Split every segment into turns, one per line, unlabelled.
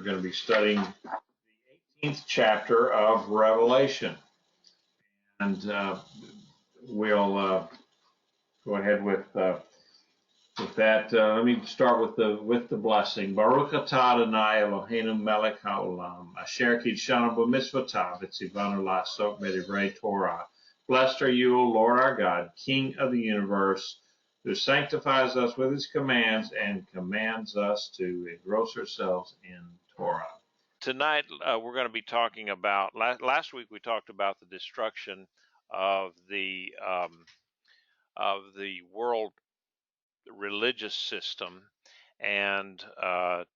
We're going to be studying the 18th chapter of Revelation. And we'll go ahead with that. Let me start with the blessing. Baruch atah Adonai Eloheinu melech haolam, asher kidshanu b'mitzvotav v'tzivanu la'asok b'divrei Torah. Blessed are you, O Lord our God, King of the universe, who sanctifies us with his commands and commands us to engross ourselves in Torah.
Tonight, we're going to be talking about, last week we talked about the destruction of the world religious system, and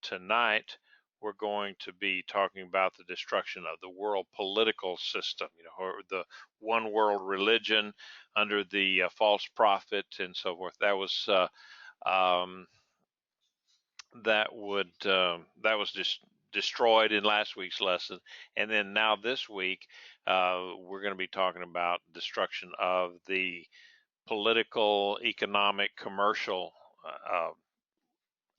tonight we're going to be talking about the destruction of the world political system, or the one world religion under the false prophet and so forth. That was just destroyed in last week's lesson, and then now this week we're going to be talking about destruction of the political, economic, commercial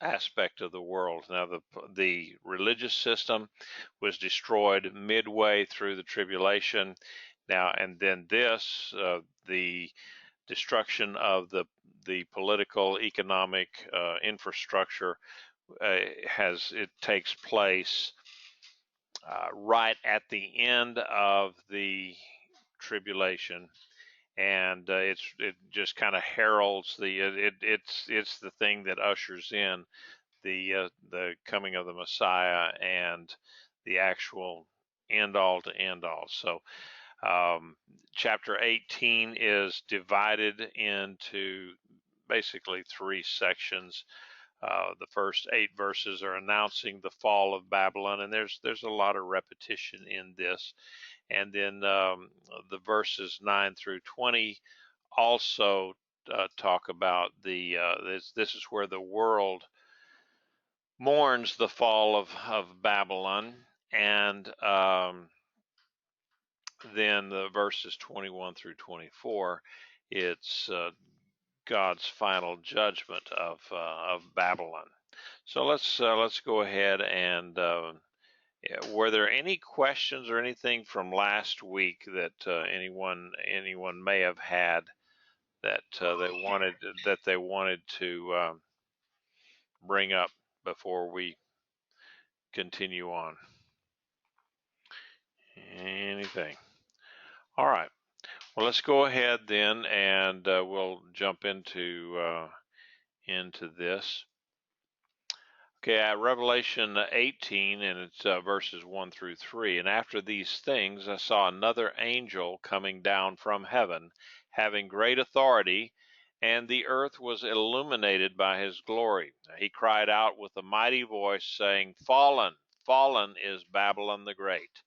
aspect of the world. Now, the religious system was destroyed midway through the tribulation. Now, and then the destruction of the political, economic infrastructure takes place right at the end of the tribulation, and it just kind of heralds it's the thing that ushers in the coming of the Messiah and the actual end all to end all. So chapter 18 is divided into basically three sections. The first 8 verses are announcing the fall of Babylon, and there's a lot of repetition in this. And then the verses 9 through 20 also talk about this is where the world mourns the fall of Babylon, and then the verses 21 through 24, it's God's final judgment of Babylon. So let's go ahead and were there any questions or anything from last week that anyone may have had that they wanted to bring up before we continue on? Anything? All right. Well, let's go ahead then, and we'll jump into this. Okay, Revelation 18, and it's verses 1 through 3. And after these things, I saw another angel coming down from heaven, having great authority, and the earth was illuminated by his glory. He cried out with a mighty voice, saying, "Fallen, fallen is Babylon the Great.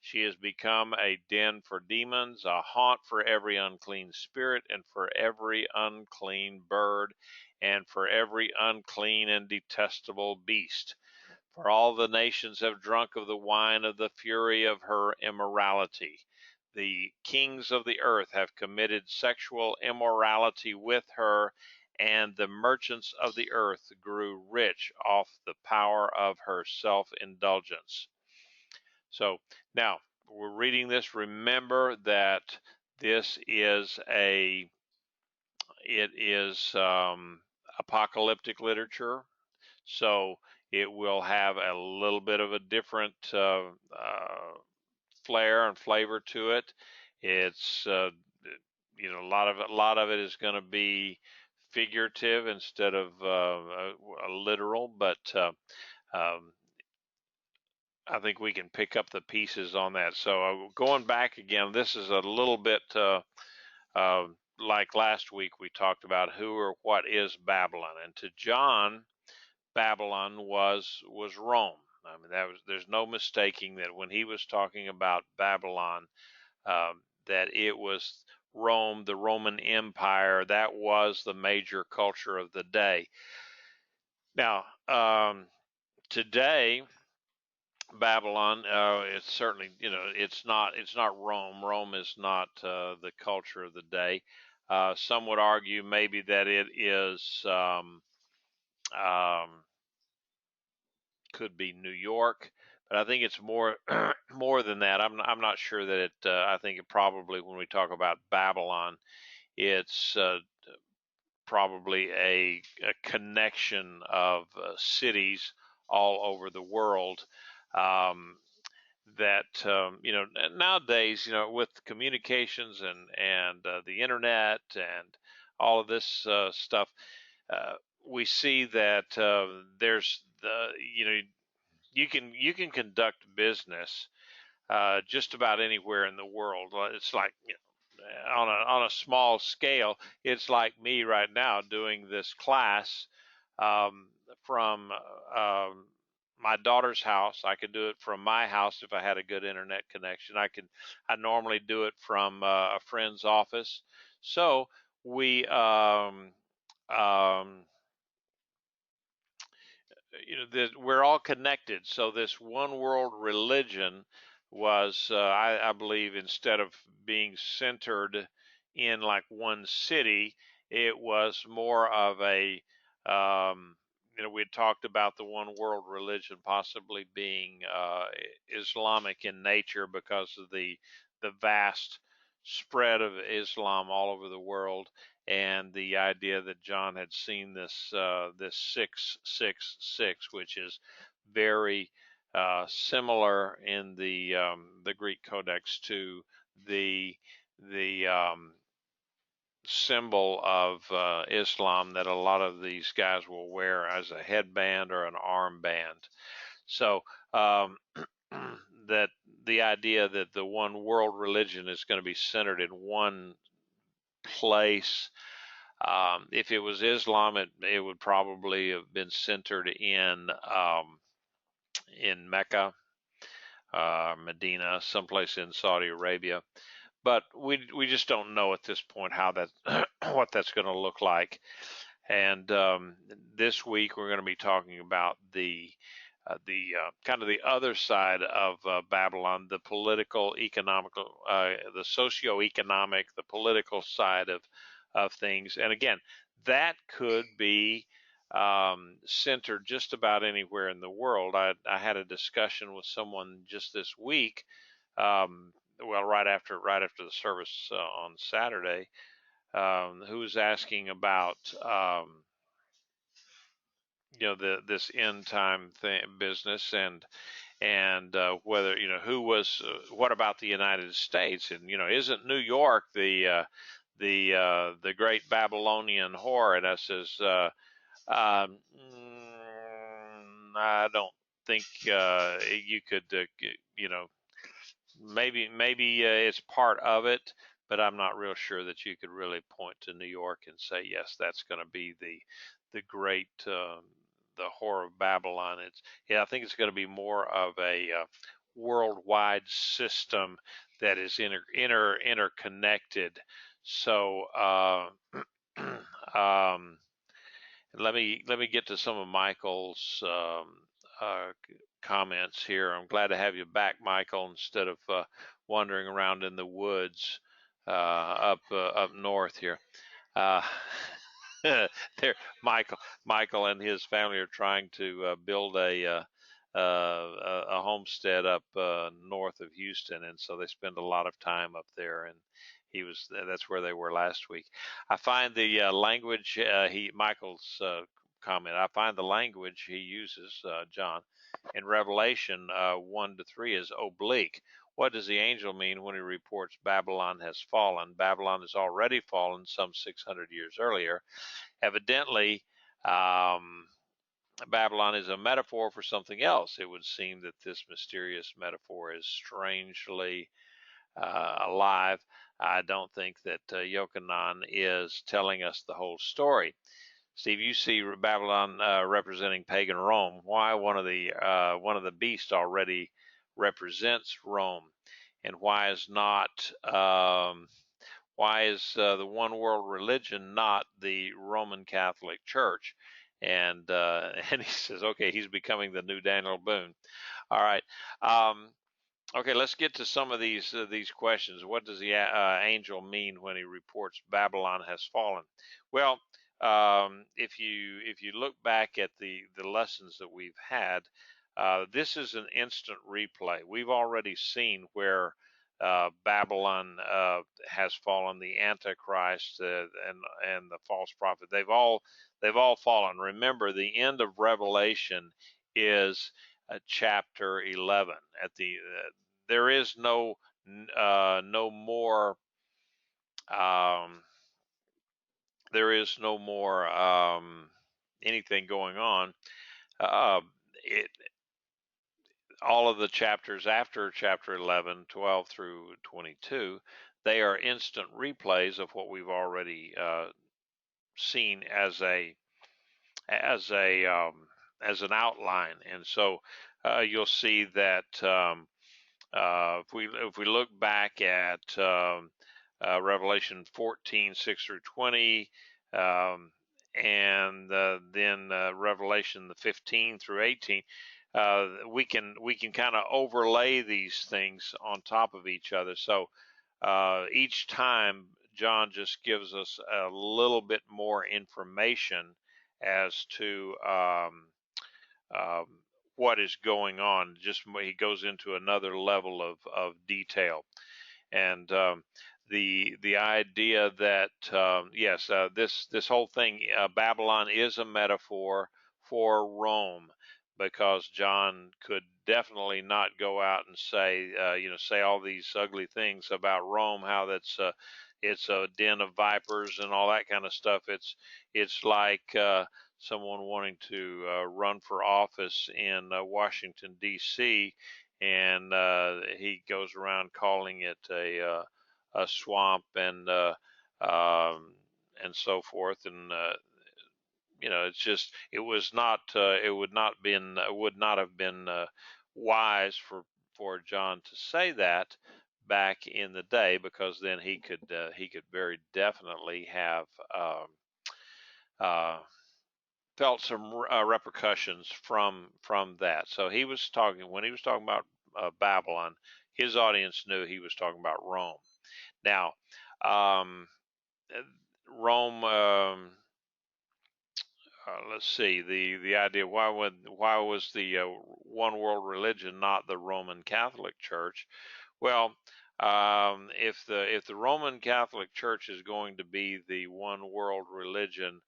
She has become a den for demons, a haunt for every unclean spirit, and for every unclean bird, and for every unclean and detestable beast. For all the nations have drunk of the wine of the fury of her immorality. The kings of the earth have committed sexual immorality with her, and the merchants of the earth grew rich off the power of her self-indulgence." So now we're reading this. Remember that this is apocalyptic literature, so it will have a little bit of a different flair and flavor to it. It's a lot of it is going to be figurative instead of literal, but I think we can pick up the pieces on that. So going back again, this is a little bit like last week we talked about who or what is Babylon. And to John, Babylon was Rome. I mean, there's no mistaking that when he was talking about Babylon, that it was Rome, the Roman Empire. That was the major culture of the day. Now, today, Babylon, it's certainly, it's not Rome. Rome is not the culture of the day. Some would argue maybe that it is could be New York, but I think it's more more than that. I'm not sure that it. I think it probably, when we talk about Babylon, it's probably a connection of cities all over the world. Um, that nowadays, with communications and the internet and all of this stuff, uh, we see that there's the you can conduct business just about anywhere in the world. It's like, on a small scale, it's like me right now doing this class um, from my daughter's house. I could do it from my house if I had a good internet connection. I normally do it from a friend's office. So we um, that we're all connected. So this one world religion was, I believe, instead of being centered in like one city, it was more of a, we had talked about the one world religion possibly being Islamic in nature because of the vast spread of Islam all over the world, and the idea that John had seen this 666, which is very similar in the Greek Codex to the symbol of Islam that a lot of these guys will wear as a headband or an armband. So that the idea that the one world religion is going to be centered in one place. If it was Islam, it would probably have been centered in Mecca, Medina, someplace in Saudi Arabia. But we just don't know at this point how that what that's going to look like. And this week we're going to be talking about the kind of the other side of Babylon, the political, economical, the socio-economic, the political side of things. And again, that could be centered just about anywhere in the world. I had a discussion with someone just this week, well, right after the service on Saturday, who was asking about this end time business, and whether, who was what about the United States, and isn't New York the great Babylonian whore? And I says, I don't think you could, maybe it's part of it, but I'm not real sure that you could really point to New York and say, yes, that's going to be the great the whore of Babylon. I think it's going to be more of a worldwide system that is interconnected. So let me get to some of Michael's uh, comments here. I'm glad to have you back, Michael, instead of wandering around in the woods up north here. Uh, there, Michael and his family are trying to build a homestead up north of Houston, and so they spend a lot of time up there. And that's where they were last week. I find the language Michael's comment. I find the language he uses, John, in Revelation 1-3 is oblique. What does the angel mean when he reports Babylon has fallen? Babylon has already fallen some 600 years earlier. Evidently, Babylon is a metaphor for something else. It would seem that this mysterious metaphor is strangely alive. I don't think that Yochanan is telling us the whole story. Steve, you see Babylon representing pagan Rome. Why one of the beasts already represents Rome, and why is the one world religion not the Roman Catholic Church? And and he says, okay, he's becoming the new Daniel Boone. All right. Okay, let's get to some of these questions. What does the angel mean when he reports Babylon has fallen? Well, if you look back at the lessons that we've had, this is an instant replay. We've already seen where Babylon has fallen, the Antichrist and the false prophet. They've all fallen. Remember, the end of Revelation is chapter 11. At the there is no more. There is no more anything going on. It all of the chapters after chapter 11, 12 through 22, they are instant replays of what we've already seen as an outline. And so you'll see that if we look back at Revelation 14, 6 through 20, and then Revelation the 15 through 18, we can kind of overlay these things on top of each other. So each time John just gives us a little bit more information as to what is going on. Just he goes into another level of detail. And the idea that yes, this whole thing, Babylon is a metaphor for Rome, because John could definitely not go out and say say all these ugly things about Rome, how it's a den of vipers and all that kind of stuff. It's like someone wanting to run for office in Washington D.C. and he goes around calling it a swamp and so forth, and it's just it would not have been wise for John to say that back in the day, because then he could very definitely have uh, felt some repercussions from that. So when he was talking about Babylon, his audience knew he was talking about Rome. Now, Rome. Let's see, the idea, why was the one world religion not the Roman Catholic Church? Well, if the Roman Catholic Church is going to be the one world religion,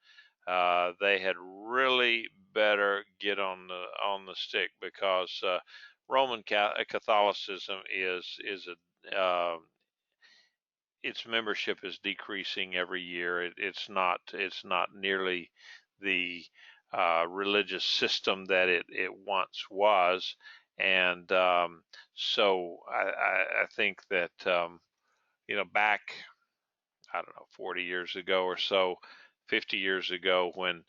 they had really better get on the stick, because Roman Catholicism is a its membership is decreasing every year. It's not nearly the religious system that it once was, and so I think that back, I don't know, 40 years ago or so, 50 years ago, when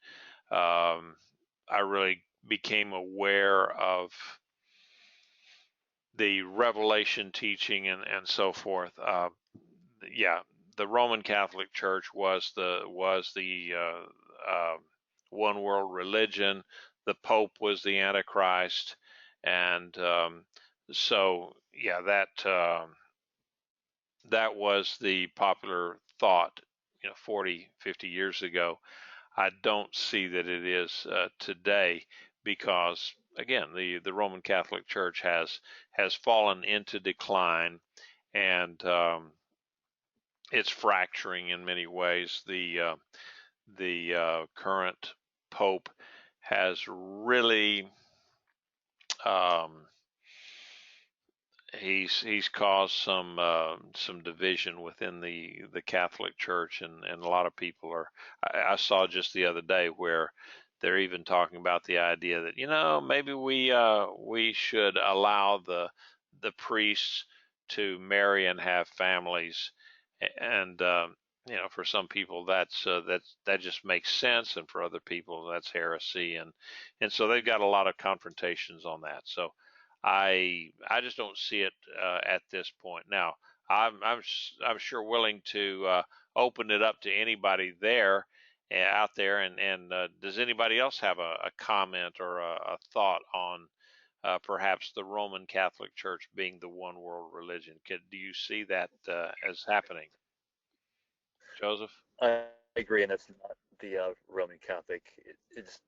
I really became aware of the Revelation teaching and so forth. Yeah, the Roman Catholic Church was the one world religion. The Pope was the Antichrist, and so yeah, that was the popular thought, 40, 50 years ago. I don't see that it is today, because again, the Roman Catholic Church has fallen into decline, and it's fracturing in many ways. The current Pope has really he's caused some division within the Catholic Church, and a lot of people are. I saw just the other day where they're even talking about the idea that maybe we should allow the priests to marry and have families, and for some people that just makes sense, and for other people that's heresy, and so they've got a lot of confrontations on that. So I just don't see it at this point. Now, I'm sure willing to open it up to anybody there out there, and does anybody else have a comment or a thought on perhaps the Roman Catholic Church being the one world religion? Do you see that as happening, Joseph?
I agree, and it's not the Roman Catholic. It's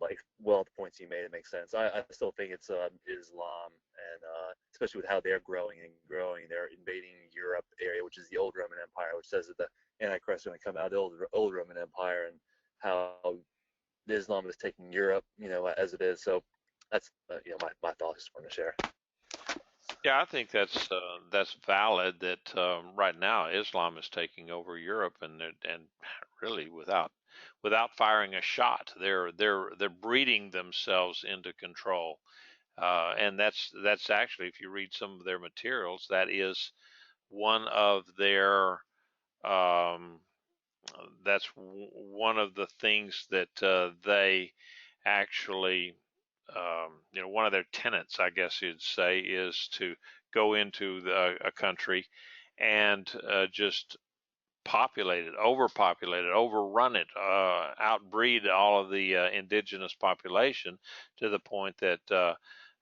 like, well, the points you made, it makes sense. I still think it's Islam, and especially with how they're growing, they're invading Europe area, which is the old Roman Empire, which says that the Antichrist is going to come out of the old Roman Empire, and how Islam is taking Europe, as it is. So that's my thoughts. Just wanted to share.
Yeah, I think that's valid. That right now Islam is taking over Europe, and really without firing a shot, they're breeding themselves into control. And that's actually, if you read some of their materials, that is one of their that's one of the things that they actually one of their tenets, I guess you'd say, is to go into a country and just populate it, overrun it, outbreed all of the indigenous population to the point that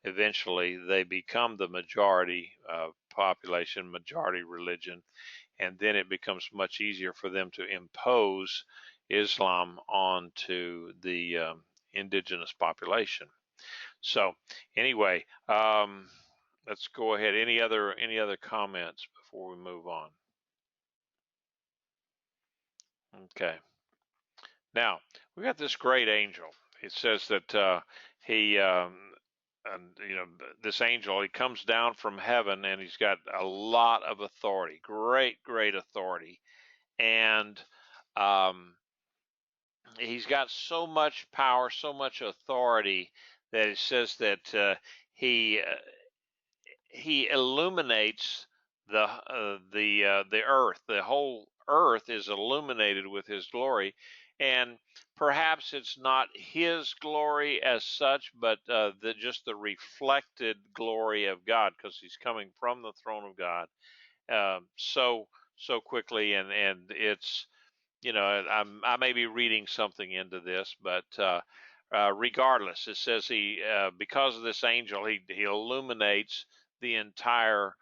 eventually they become the majority population, majority religion, and then it becomes much easier for them to impose Islam onto the indigenous population. So anyway, let's go ahead. Any other comments before we move on? Okay. Now we got this great angel. It says that he, this angel, he comes down from heaven, and he's got a lot of authority, great authority, and he's got so much power, so much authority that it says that he illuminates the earth. The whole earth is illuminated with his glory, and perhaps it's not his glory as such, but just the reflected glory of God, because he's coming from the throne of God so quickly, and it's I may be reading something into this, but regardless, it says he because of this angel, he illuminates the entire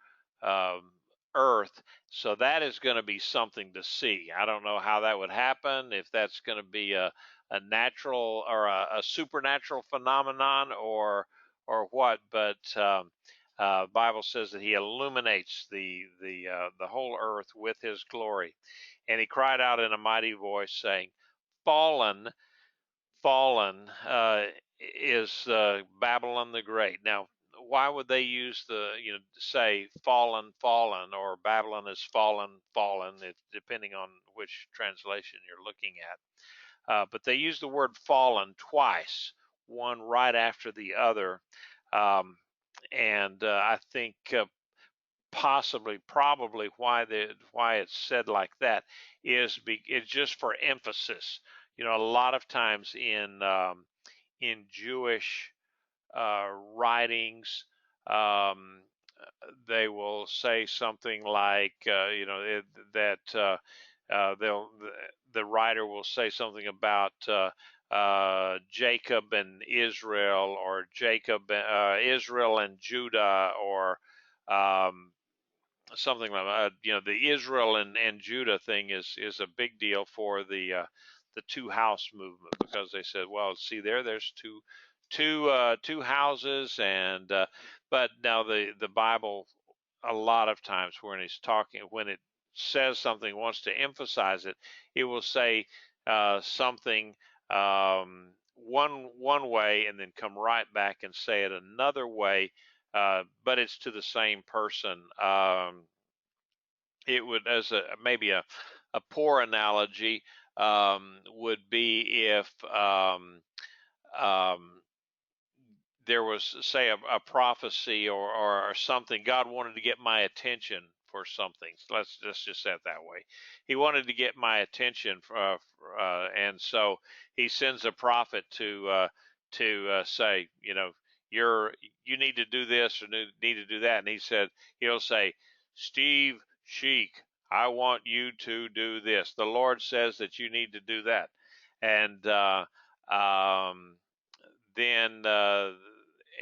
earth. So that is going to be something to see. I don't know how that would happen, if that's going to be a natural or a supernatural phenomenon or what, but Bible says that he illuminates the whole earth with his glory. And he cried out in a mighty voice, saying, "Fallen, fallen is Babylon the Great." Now, why would they use say fallen, fallen, or Babylon is fallen, fallen? It's depending on which translation you're looking at. But they use the word fallen twice, one right after the other. And I think probably why it's said like that is it's just for emphasis. A lot of times in Jewish writings, they will say something like that the writer will say something about Jacob and Israel, or Israel and Judah, or something like that. The Israel and Judah thing is a big deal for the two house movement, because they said, well, see there's two houses, and but now the Bible, a lot of times when it says something, wants to emphasize it, it will say something one way, and then come right back and say it another way, but it's to the same person. It would, as maybe a poor analogy, would be if there was, say, a prophecy or something. God wanted to get my attention for something. So let's just say it that way. He wanted to get my attention, and so he sends a prophet to say, you need to do this or need to do that. And he'll say, Steve Sheik, I want you to do this. The Lord says that you need to do that. And then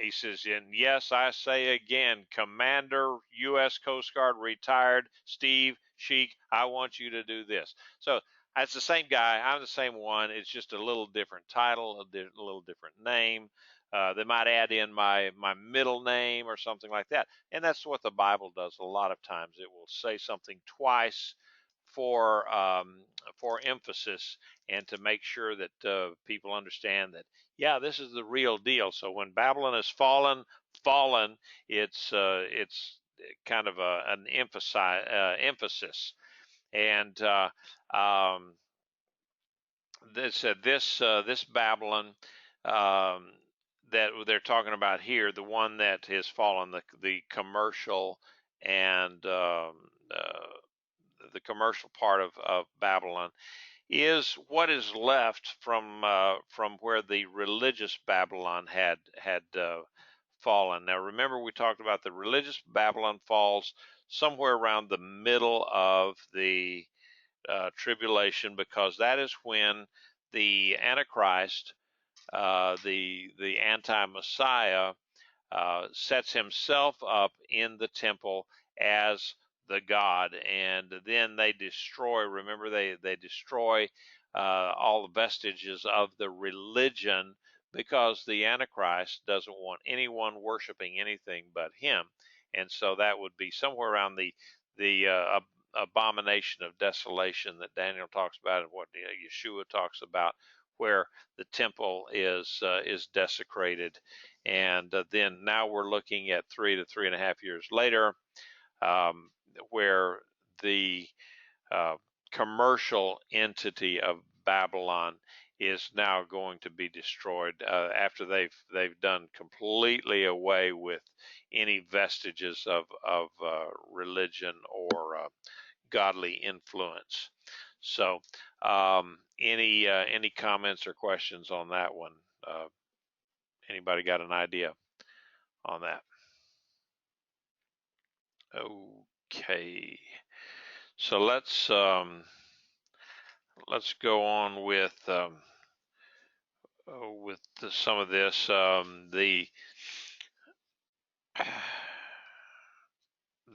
he says, and yes, I say again, Commander, U.S. Coast Guard, retired, Steve Sheik, I want you to do this. So It's the same guy. I'm the same one. It's just a little different title, a little different name. They might add in my middle name or something like that, and that's what the Bible does. A lot of times, it will say something twice for emphasis and to make sure that people understand that, yeah, this is the real deal. So when Babylon is fallen, it's kind of an emphasis. And this Babylon um, that they're talking about here, the one that has fallen, the commercial and the commercial part of Babylon, is what is left from where the religious Babylon had fallen. Now, remember, we talked about the religious Babylon falls somewhere around the middle of the tribulation, because that is when the Antichrist, the anti-Messiah, sets himself up in the temple as the God, and then they destroy. Remember, they destroy all the vestiges of the religion, because the Antichrist doesn't want anyone worshiping anything but him, and so that would be somewhere around the abomination of desolation that Daniel talks about, and what Yeshua talks about, where the temple is desecrated. And then now we're looking at 3 to 3.5 years later, where the commercial entity of Babylon is now going to be destroyed after they've done completely away with any vestiges of religion or godly influence. So, any comments or questions on that one? Anybody got an idea on that? Okay, so let's go on with some of this.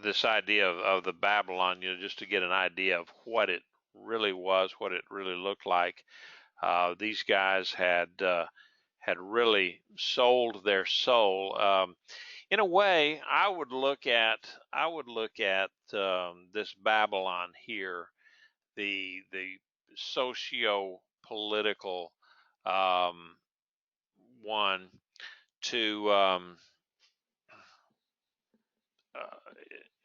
This idea of the Babylon, just to get an idea of what it really was, what it really looked like. These guys had really sold their soul. In a way, I would look at this Babylon here, the socio-political one, to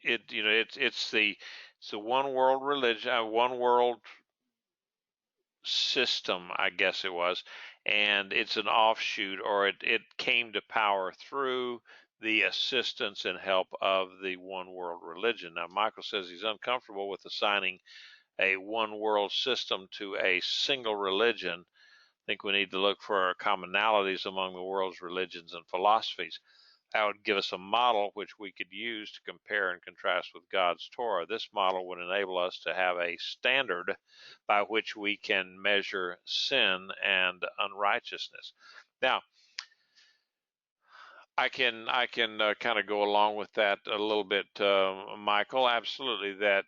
it's the one world religion, one world system, I guess it was, and it's an offshoot, or it came to power through the assistance and help of the one world religion. Now, Michael says he's uncomfortable with assigning a one world system to a single religion. I think we need to look for commonalities among the world's religions and philosophies. That would give us a model which we could use to compare and contrast with God's Torah. This model would enable us to have a standard by which we can measure sin and unrighteousness. Now, I can kind of go along with that a little bit, Michael. Absolutely, that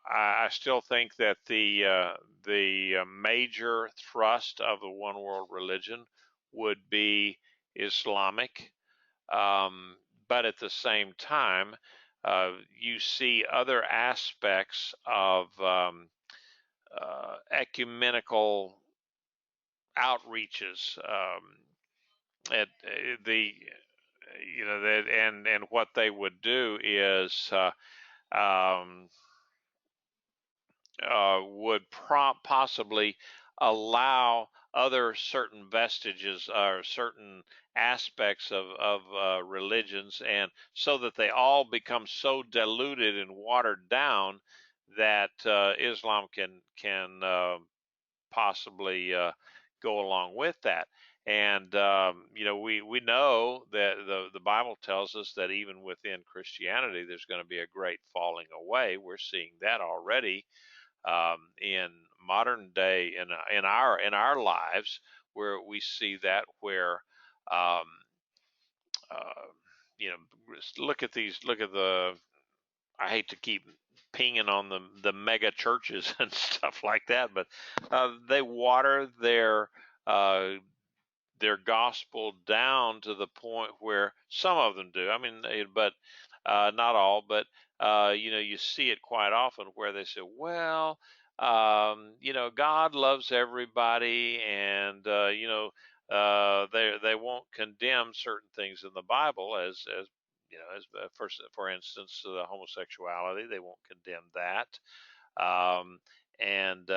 I still think that the major thrust of the one world religion would be Islamic, but at the same time, you see other aspects of ecumenical outreaches at the that, and what they would do is um, would possibly allow other certain vestiges or certain aspects of religions, and so that they all become so diluted and watered down that Islam can possibly go along with that. And we know that the Bible tells us that even within Christianity, there's going to be a great falling away. We're seeing that already in modern day, in our lives, where we see that, where um, uh, look at the, I hate to keep pinging on the mega churches and stuff like that, but they water their gospel down to the point where some of them do. I mean, but not all. But you see it quite often where they say, "Well, God loves everybody, and they won't condemn certain things in the Bible as." For instance, the homosexuality, they won't condemn that. And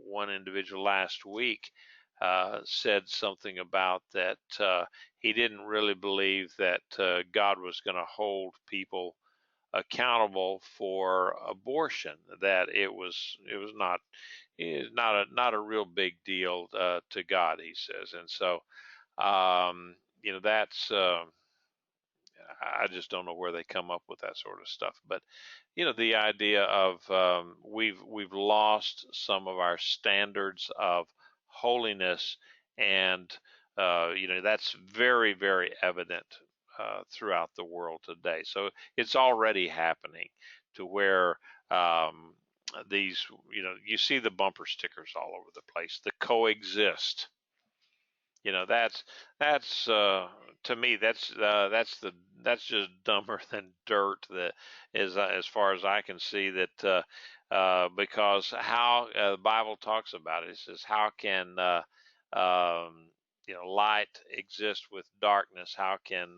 one individual last week said something about that he didn't really believe that God was going to hold people accountable for abortion. That it was not a real big deal to God, he says. And so that's. I just don't know where they come up with that sort of stuff. But the idea of we've lost some of our standards of holiness, and that's very, very evident throughout the world today. So it's already happening to where these you see the bumper stickers all over the place. The coexist. That's to me that's just dumber than dirt. That is as far as I can see that because how the Bible talks about it. It says how can light exist with darkness? How can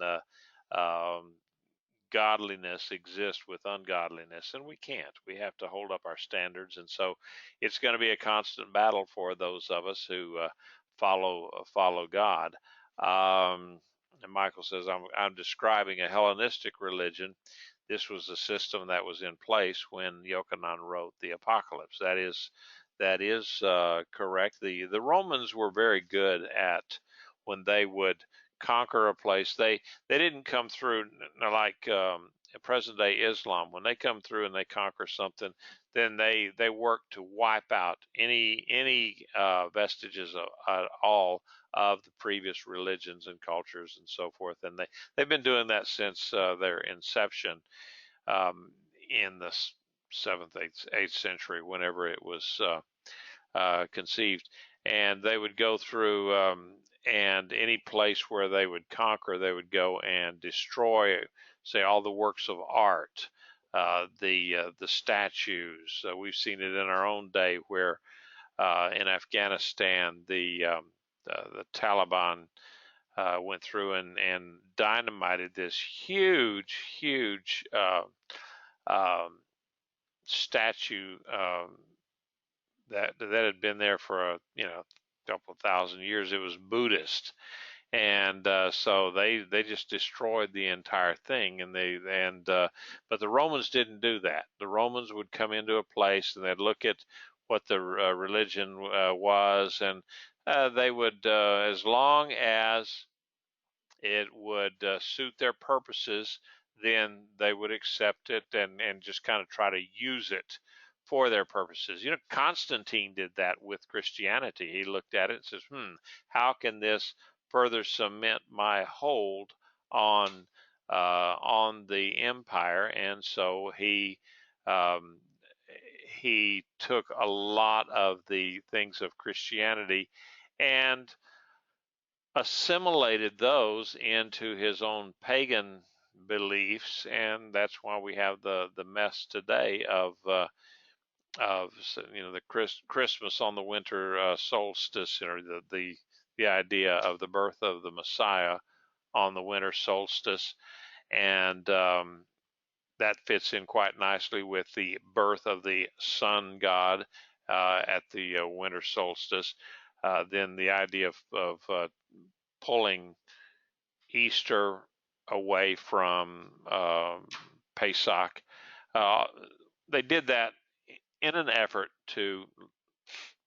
godliness exist with ungodliness? And we can't. We have to hold up our standards, and so it's going to be a constant battle for those of us who follow God. And Michael says, I'm describing a Hellenistic religion. This was a system that was in place when Yochanan wrote the Apocalypse. That is correct. The Romans were very good at when they would conquer a place. They didn't come through like present day Islam. When they come through and they conquer something, then they work to wipe out any vestiges at all of the previous religions and cultures and so forth. And they've been doing that since their inception in the 7th, 8th century, whenever it was conceived. And they would go through and any place where they would conquer, they would go and destroy, say, all the works of art, the statues. We've seen it in our own day where in Afghanistan the Taliban went through and dynamited this huge statue that had been there for a couple of thousand years. It was Buddhist, and so they just destroyed the entire thing. But the Romans didn't do that. The Romans would come into a place and they'd look at what the religion was, and they would, as long as it would suit their purposes, then they would accept it and just kind of try to use it for their purposes. Constantine did that with Christianity. He looked at it and says, how can this further cement my hold on the empire? And so he took a lot of the things of Christianity and assimilated those into his own pagan beliefs, and that's why we have the mess today of the Christmas on the winter solstice, or the idea of the birth of the Messiah on the winter solstice, and that fits in quite nicely with the birth of the sun god at the winter solstice. Then the idea of pulling Easter away from Pesach. They did that in an effort to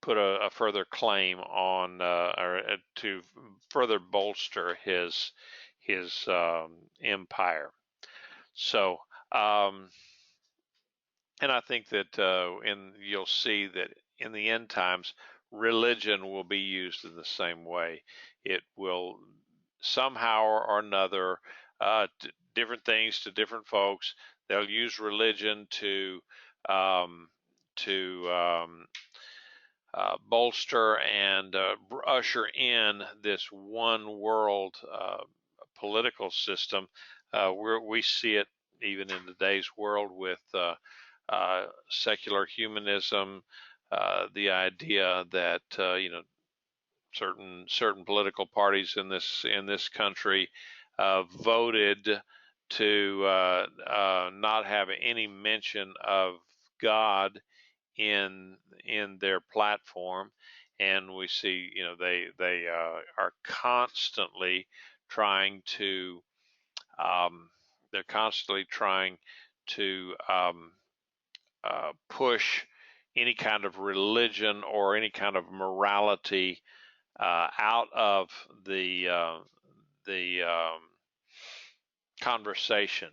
put a further claim on, or to further bolster his empire. So, and I think that you'll see that in the end times, religion will be used in the same way. It will somehow or another, different things to different folks. they'll use religion um, to bolster and usher in this one world political system. We see it even in today's world with secular humanism, the idea that certain political parties in this country voted to not have any mention of God in their platform, and we see they are constantly trying to they're constantly trying to push any kind of religion or any kind of morality out of the conversation.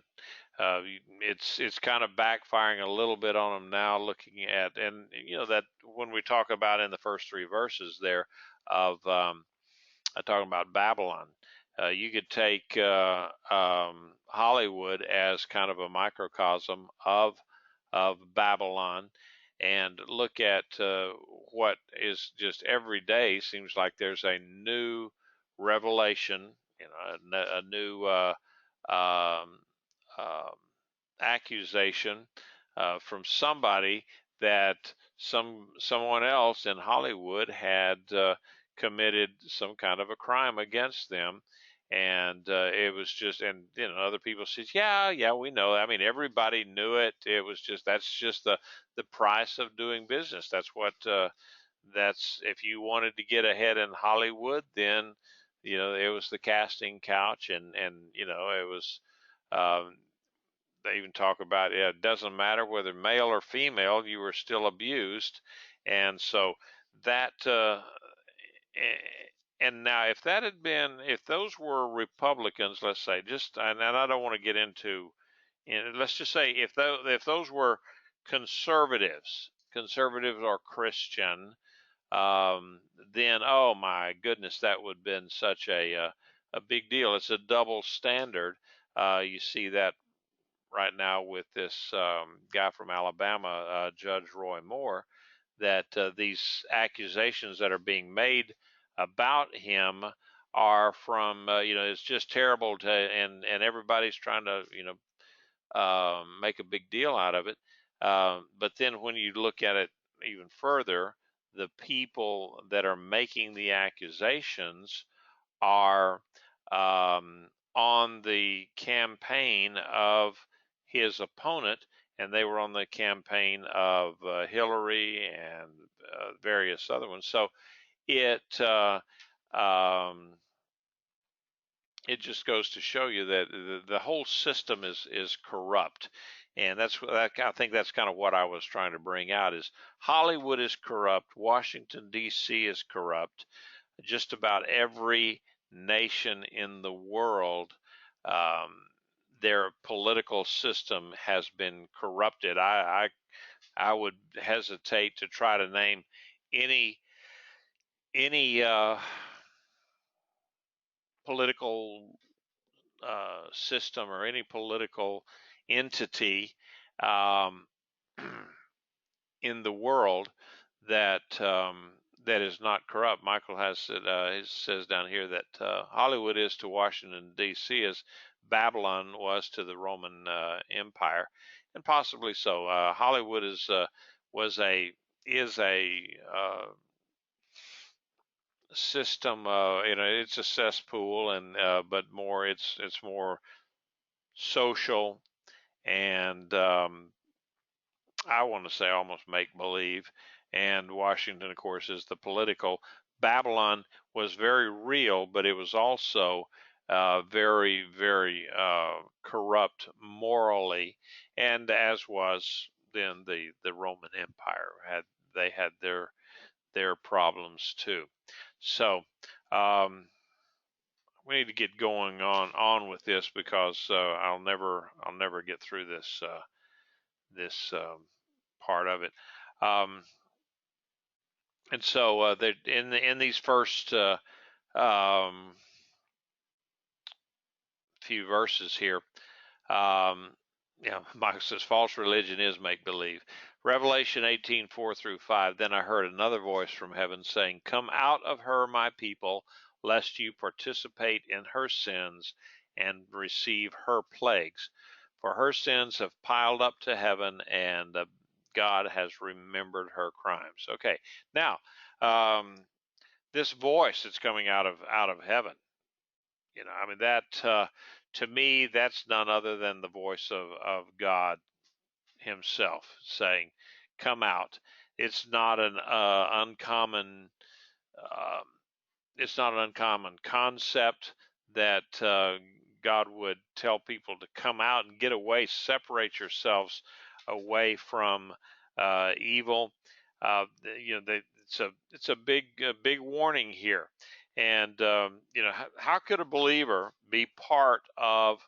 It's kind of backfiring a little bit on them now, looking at, and that when we talk about in the first three verses there of talking about Babylon, you could take Hollywood as kind of a microcosm of Babylon, and look at what is just every day seems like there's a new revelation, a new um, um, accusation from somebody that someone else in Hollywood had committed some kind of a crime against them. And it was just, and other people said, yeah, we know. I mean, everybody knew it. It was just, that's just the price of doing business. That's what that's, if you wanted to get ahead in Hollywood, then it was the casting couch, and it was. They even talk about it doesn't matter whether male or female, you were still abused, and so that. And now, if that had been, if those were Republicans, let's say, just, and I don't want to get into, let's just say if those were conservatives or Christian, then oh my goodness, that would have been such a big deal. It's a double standard. You see that right now with this guy from Alabama, Judge Roy Moore, that these accusations that are being made about him are from it's just terrible to, and everybody's trying to make a big deal out of it. But then when you look at it even further, the people that are making the accusations are on the campaign of his opponent, and they were on the campaign of Hillary and various other ones. So it it just goes to show you that the whole system is corrupt, and I think that's kind of what I was trying to bring out is Hollywood is corrupt, Washington D.C. is corrupt, just about every nation in the world, their political system has been corrupted. I would hesitate to try to name any political system or any political entity um, in the world that that is not corrupt. Michael has says down here that Hollywood is to Washington D.C. as Babylon was to the Roman Empire, and possibly so. Hollywood is a system. It's a cesspool, and but more it's more social and I want to say almost make believe. And Washington, of course, is the political. Babylon was very real, but it was also very, very corrupt morally, and as was then the Roman Empire. They had their problems too. So we need to get going on with this because I'll never get through this part of it. And so in these first few verses here, Yeah, Michael says false religion is make believe. Revelation 18:4 through 5. Then I heard another voice from heaven saying, "Come out of her, my people, lest you participate in her sins and receive her plagues. For her sins have piled up to heaven, and God has remembered her crimes." Okay, now this voice that's coming out of heaven, I mean that to me that's none other than the voice of God himself saying, "Come out." It's not an uncommon. Um, it's not an uncommon concept that God would tell people to come out and get away, separate yourselves away from evil. It's a big warning here, and how could a believer be part of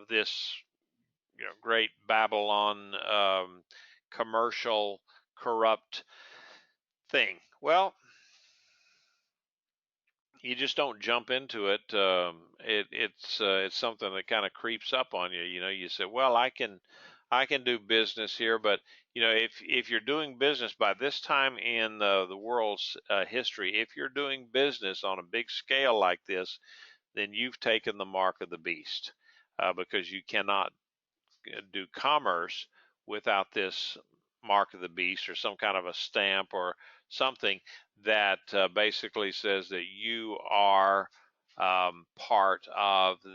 this great Babylon commercial corrupt thing? Well, you just don't jump into it. It's something that kind of creeps up on you. You say, "Well, I can do business here," but if you're doing business by this time in the world's history, if you're doing business on a big scale like this, then you've taken the mark of the beast, because you cannot do commerce without this mark of the beast or some kind of a stamp or something that basically says that you are part um,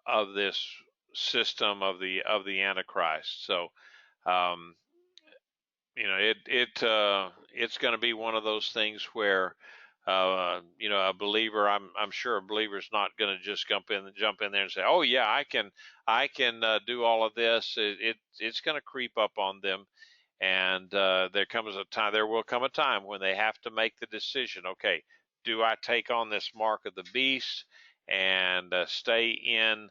of this system of the Antichrist. So um, it's going to be one of those things where a believer, I'm sure a believer is not going to just jump in there and say, "Oh yeah, I can do all of this." It's going to creep up on them, and there will come a time when they have to make the decision. Okay, do I take on this mark of the beast and stay in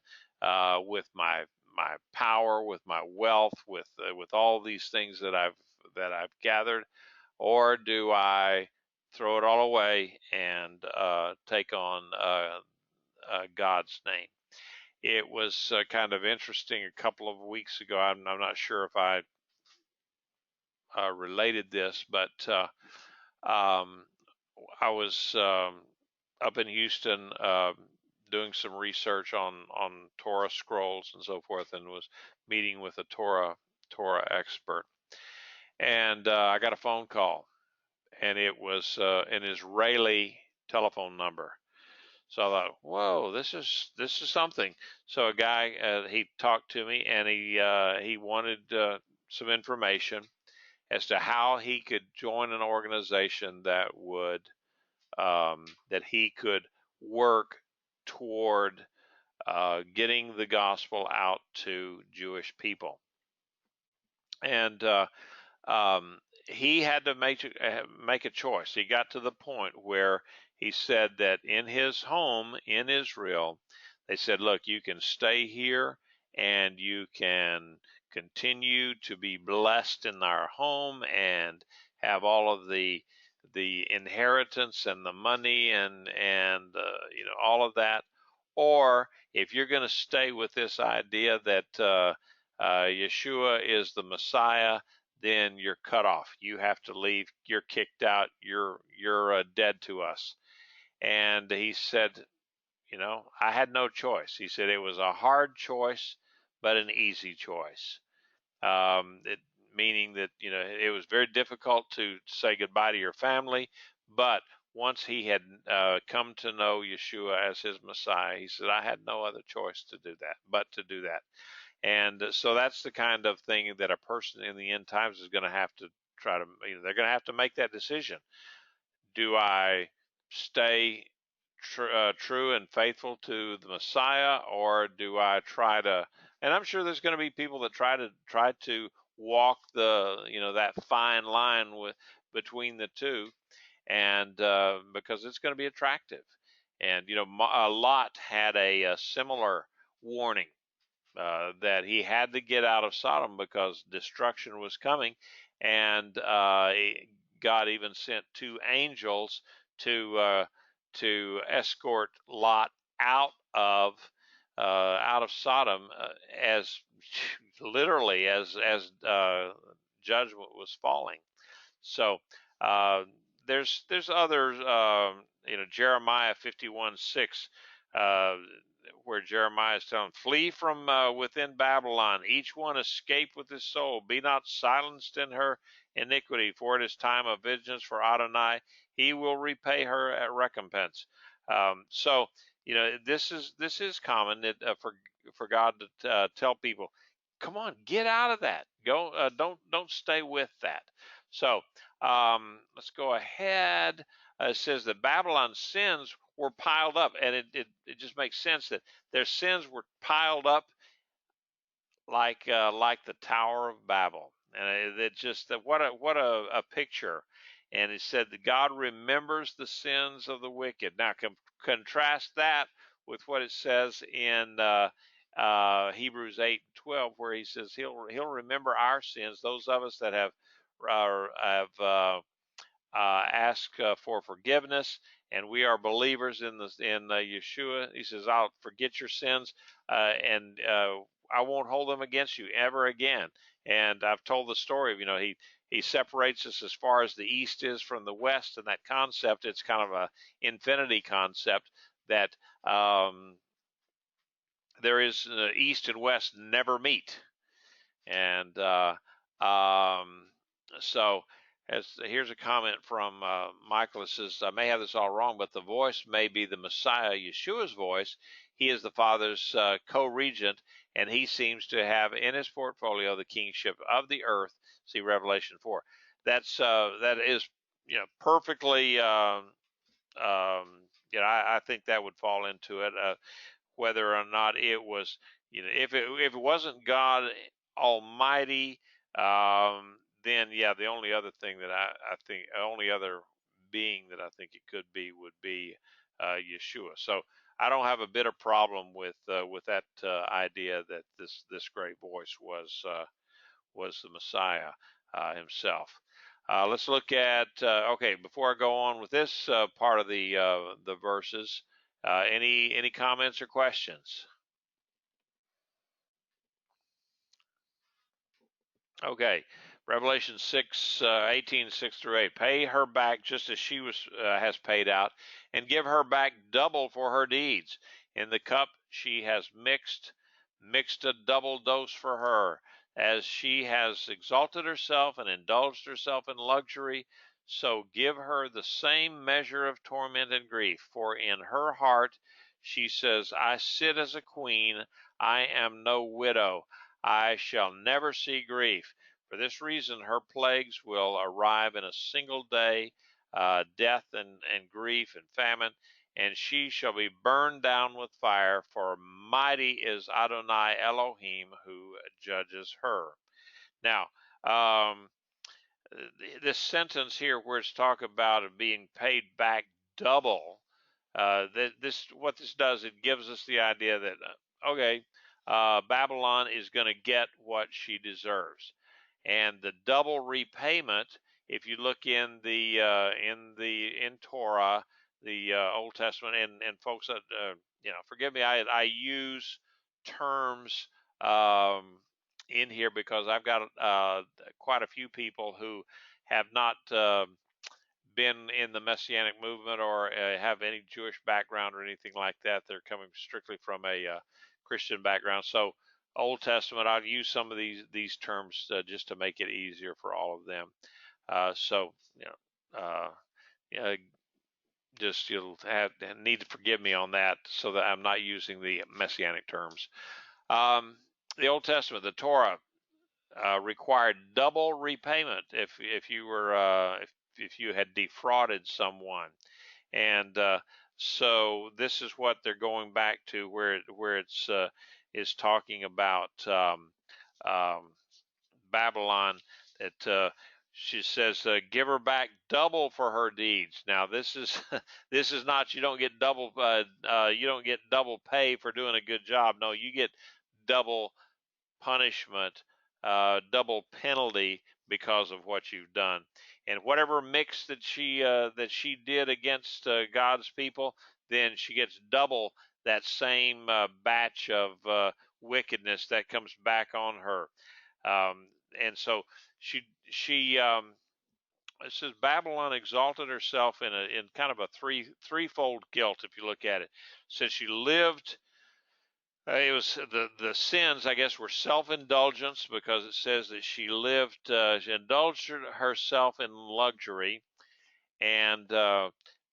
with my power, with my wealth, with all these things that I've gathered, or do I throw it all away and take on God's name? It was kind of interesting a couple of weeks ago. I'm not sure if I related this, but um, I was up in Houston doing some research on Torah scrolls and so forth, and was meeting with a Torah expert. And I got a phone call, and it was an Israeli telephone number. So I thought, whoa, this is something. So a guy he talked to me, and he wanted some information as to how he could join an organization that he could work toward getting the gospel out to Jewish people. And um, he had to make a choice. He got to the point where he said that in his home in Israel, they said, "Look, you can stay here and you can continue to be blessed in our home and have all of the inheritance and the money and all of that, or if you're going to stay with this idea that Yeshua is the Messiah, then you're cut off. You have to leave. You're kicked out. You're dead to us." And he said, I had no choice. He said it was a hard choice, but an easy choice. Meaning that it was very difficult to say goodbye to your family, but once he had come to know Yeshua as his Messiah, he said, "I had no other choice to do that, but to do that." And so that's the kind of thing that a person in the end times is going to have to try to, they're going to have to make that decision. Do I stay true and faithful to the Messiah, or do I try to? And I'm sure there's going to be people that try to walk that fine line between the two, and because it's going to be attractive. And Lot had a similar warning that he had to get out of Sodom because destruction was coming, and God even sent two angels to escort Lot out of out of Sodom as literally as judgment was falling. So there's others. Jeremiah 51:6, where Jeremiah is telling, flee from within Babylon, each one escape with his soul. Be not silenced in her iniquity, for it is time of vengeance for Adonai. He will repay her at recompense. So this is common for God to tell people, come on, get out of that. Go, don't stay with that. So let's go ahead. It says that Babylon's sins were piled up, and it just makes sense that their sins were piled up like the Tower of Babel, and it just what a picture. And it said that God remembers the sins of the wicked. Now contrast that with what it says in Hebrews 8:12, where he says he'll remember our sins, those of us that have asked for forgiveness, and we are believers in Yeshua. He says, I'll forget your sins, and I won't hold them against you ever again. And I've told the story of, he separates us as far as the east is from the west, and that concept, it's kind of a infinity concept that there is east and west never meet. And so here's a comment from Michael. It says, I may have this all wrong, but the voice may be the Messiah, Yeshua's voice. He is the Father's co-regent, and he seems to have in his portfolio the kingship of the earth. See Revelation 4. That is perfectly. I think that would fall into it. Whether or not it was, if it wasn't God Almighty, then yeah, the only other thing that I think, only other being that I think it could be would be Yeshua. So I don't have a bit of problem with that idea that this great voice was the Messiah himself. Let's look at okay. Before I go on with this part of the verses, any comments or questions? Okay, Revelation 6:18, 6-8. Pay her back just as she has paid out, and give her back double for her deeds. In the cup she has mixed a double dose for her. As she has exalted herself and indulged herself in luxury, so give her the same measure of torment and grief. For in her heart she says, I sit as a queen, I am no widow. I shall never see grief. For this reason, her plagues will arrive in a single day, death and grief and famine, and she shall be burned down with fire, for mighty is Adonai Elohim who judges her. Now, this sentence here where it's talk about it being paid back double, what this does, it gives us the idea that okay, Babylon is going to get what she deserves, and the double repayment. If you look in Torah, the Old Testament, and folks that forgive me, I use terms in here because I've got quite a few people who have not been in the Messianic movement or have any Jewish background or anything like that. They're coming strictly from a Christian background. So Old Testament, I'll use some of these terms just to make it easier for all of them. Just you'll need to forgive me on that so that I'm not using the Messianic terms. The Old Testament, the Torah, required double repayment if you had defrauded someone, and so this is what they're going back to, where it's is talking about Babylon, that she says, give her back double for her deeds. Now this is this is not, you don't get double pay for doing a good job. No, you get double punishment, double penalty because of what you've done. And whatever mix that she did against God's people, then she gets double that same batch of wickedness that comes back on her. And so it says Babylon exalted herself in kind of a threefold guilt. If you look at it, it says she lived. It was the sins, I guess, were self-indulgence, because it says that she indulged herself in luxury, and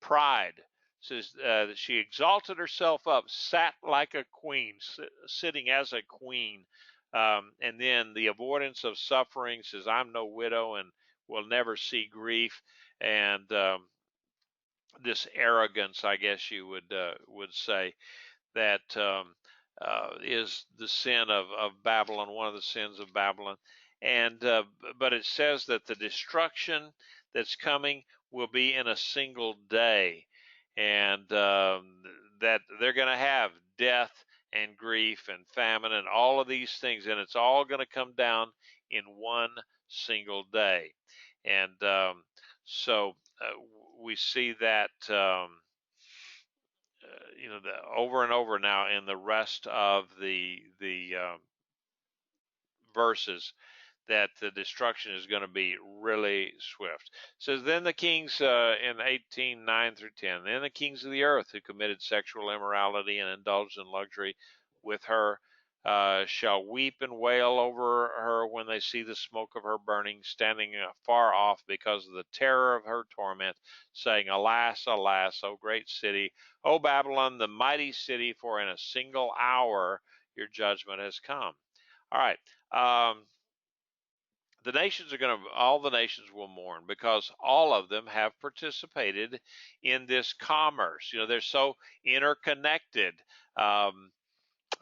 pride. It says that she exalted herself up, sat like a queen, sitting as a queen. And then the avoidance of suffering, says, I'm no widow and will never see grief. And this arrogance, I guess you would say, that is the sin of Babylon, one of the sins of Babylon. And but it says that the destruction that's coming will be in a single day, and that they're going to have death and grief and famine and all of these things, and it's all going to come down in one single day. And so we see that over and over now in the rest of the verses, that the destruction is going to be really swift. It says, then the kings in 18:9 through 10, then the kings of the earth who committed sexual immorality and indulged in luxury with her shall weep and wail over her when they see the smoke of her burning, standing far off because of the terror of her torment, saying, alas, alas, O great city, O Babylon, the mighty city, for in a single hour your judgment has come. All right. All the nations will mourn, because all of them have participated in this commerce. They're so interconnected.